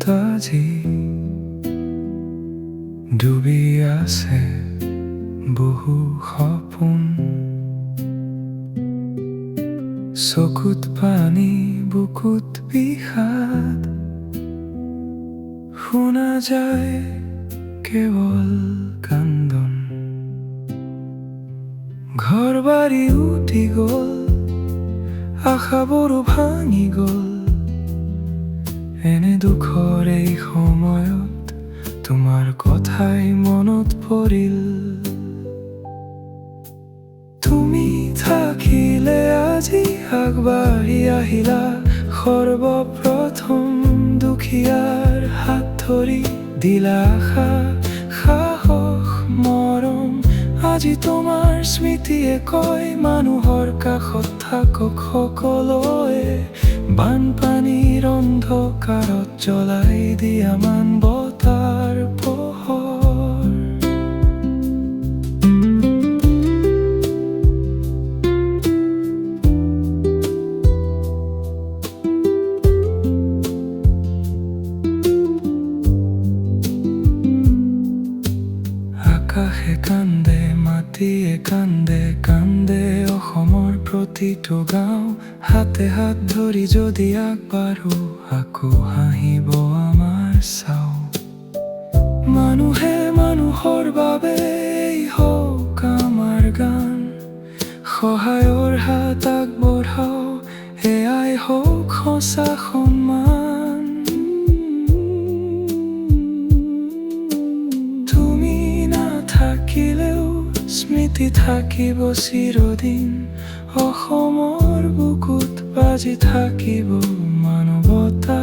আজি ডুবি আছে বহু সপোন চকুত পানী বুকুত বিষাদ শুনা যায় কেৱল কান্দন ঘৰ বাৰী উঠি গ'ল আশাবোৰো ভাঙি গ'ল এনে দুখৰ এই সময়ত তোমাৰ কথাই মনত পৰিল তুমি থাকিলে আজি আগবাঢ়ি আহিলা সৰ্বপ্ৰথম দুখীয়াৰ হাত ধৰি দিলা আশা সাহস মৰম আজি তোমাৰ স্মৃতিয়ে কয় মানুহৰ কাষত থাকক সকলোৱে বানপানীৰ অন্ধকাৰত জ্বলাই দিয়া মানৱতাৰ পোহৰ আকাশে কান্দে মাটিয়ে কান্দে কান্দে অসমৰ প্ৰতিটো গাঁও হাতে হাত ধৰি যদি আগবাঢ়ো আকৌ হাঁহিব আমাৰ চাও মানুহে মানুহৰ বাবে এই হওক আমাৰ গান সহায়ৰ হাত আগবঢ়াও এয়াই হওক সঁচা সন্মান তুমি নাথাকিলেও স্মৃতি থাকিব চিৰদিন অসমৰ বুকুত বাজি থাকিব মানৱতা